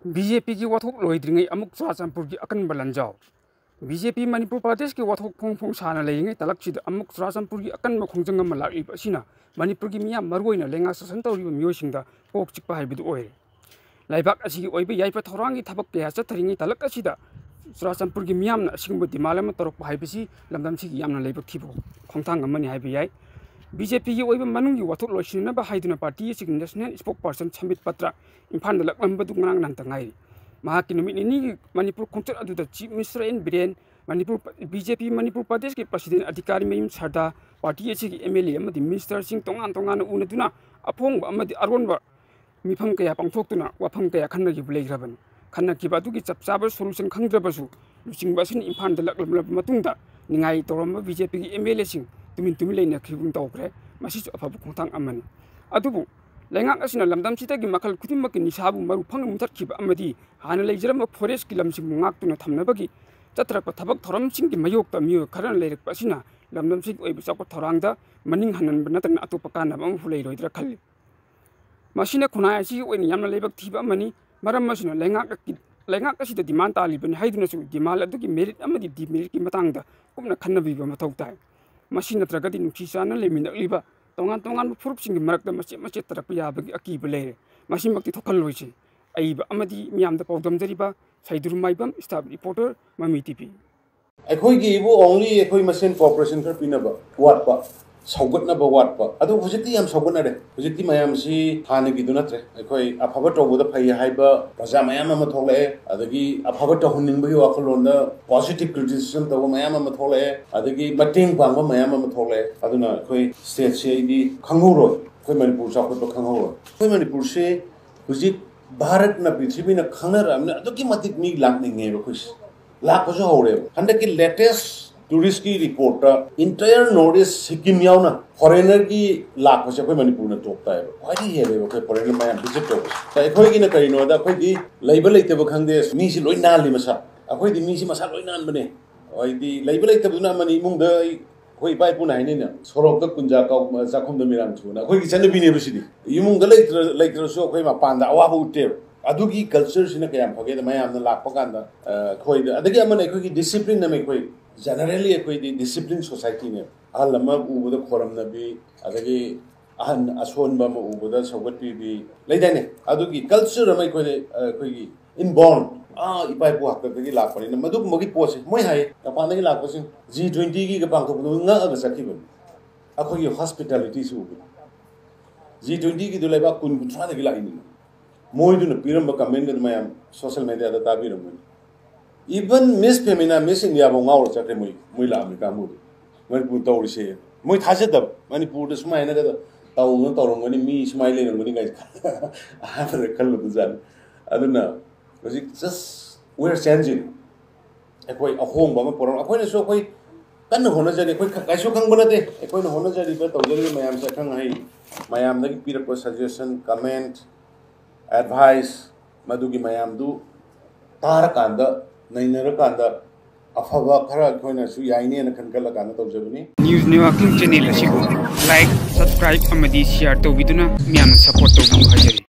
BJP की Wathok Loidringei Amuk Churachandpur की Akanba Lanjao BJP Manipur Pradesh की Wathok Fong Sana Leingak Tallaksida Amuk Churachandpur की Akanba Khongjang Lakliba Asina Manipur की Miyam Maru Leingak Sasan Touriba Miyosingda Chikpa Haibadu Oirabni Leibak Asigi Yaifa Thourang की Thabak kaya Chatharingei Tallaksida Churachandpur की Miyam Asigumba Dimalama Torok Haibasi Lamdamsi Yamna Leibak Thibo Khongjang Mani Haibiyai BJP की Manung की Wathok Loidringei Haiduna Party National Spokesperson Chambit Patra Impan the Lakliba Dungang Nantangai Mahaki Manipur Concert Adu Chief Minister in Brian Manipur BJP Manipur Pradesh की President Adhikari Mayum Sarda Party Asigi MLA amadi Minister Sing Tongan Unaduna Apong amadi Arwanba Mifam kaya pangthokuna wafam kaya khanna ki buleigraban khanna ki badu ki chapchaba solution khangdrabasu Luchingbasingda Impan the Lakliba matungda ningai toramba BJP की MLA sing tumin leina khibum tawkre masi afabu khongtang amani adubu Leingak Asina lamdamsida ki makal khudimaki nisabu maru phang mutharkiba amadi hana leijrama forest ki lamsing ngakuna thamnabagi chatrapa thabak thoramsing ki mayokta miyo kharan leirak asina lamdamsig oibu chakwa thorangda maning hanan banatan atopa kana bam fulei roidra khalli masina khuna asi oin yamna leibak thiba amani maram masina Leingak asida demand talibani haiduna su demand aduki merit amadi demerit ki matangda kumna khannabi ba mathau tai masina tragadi nuksi sana leminakliba tongan furupsing marakda macet tarakpa yabagi akiba leire masimakti thokhal loise aiba amadi miyamda pawdamjariba saidur maibam staff reporter Mami TV अखोई की वो only अखोई machine cooperation कर पीना बा वाट पा सौगत ना बा वाट पा अदो हुजिती हम सौगत ना रे हुजिती मयाम सी थाने की दुनत रे अखोई अफाबत टोबो द फई हाइबा प्रजा मयाम म थोले अदगी अफाबत टो हुनिंग बगी वाखलोन द पॉजिटिव क्रिटिसिज्म तो मयाम म थोले अदगी मटिंग पांग मयाम म थोले अदुना अखोई स्टेट से दी खंगुरो अखोई मणिपुर साखो तो खंगुरो अखोई मणिपुर से हुजित भारत ना पृथ्वी ना खंगर हमने अदगी मतिक मी लांगनिंग है खुश लाख जो हो रहे हो हंडे की लेटेस्ट टूरिस्ट की report entire north east Sikkim यावना फॉरेनर की लाख से कोई मणिपुर ने टोकता है क्वाइट ही है कोई फॉरेनर में विजिट कर तो कोई की न कहीं नोदा कोई की लेबल लेते वो खंडे मी सी लोई नाल लिमसा कोई दी मी सी मसा लोई नाल बने और दी लेबल लेते वो ना मनी मुंग द कोई बाई पुना है नहीं ना सोरोक तक कुंजा का जाकुम द मिराम छुना कोई की चंद भी नहीं बसी दी ये मुंग द लेते सो कोई मा पांदा अवाब उठे अदुगी कल्चर सिना कयाम फगे द मयाम न लाख पकांदा खोई अदगी अमन कोई डिसिप्लिन न कोई जनरली कोई डिसिप्लिन सोसाइटी ने अहल अमा उबद खोरम नबी अदगी अहन असोनबा म उबद सौगत पीबी लेदाने अदुगी कल्चर अमा कोई इनबॉर्न इपाई पु हक्तगी लाख पनी मदुग मगी पोसे मोय हाय पानगी लाख पसिन G20 की पांथोबदु nga aga sakibन अखोई हॉस्पिटैलिटी सु G20 की दुलैबा कुन कुथ्रा दगी लाइनि मोइदुन पिरम कमेंट मयाम सोशल मीडिया दा ताबिरम even miss Femina miss India बो ngaur chakre moi la amika mu manipur tawrise moi thajadab manipur da sumaina da tawrongani mi smile ne ngani guys after kallu duzan aduna just we're changing akoi ahong ba ma poram akoi ne so koi kan hona jari koi kai so khang bana de akoi ne hona jari ba tawjari mayam sa khang hai mayam da ki pirak suggestion comment advice madugi mayam du tar kanda nainara kanda afaba khara khoina su yaine na khankala kana tawjabani news networking channel asigo like subscribe amadi share to biduna miyam support to bi hajari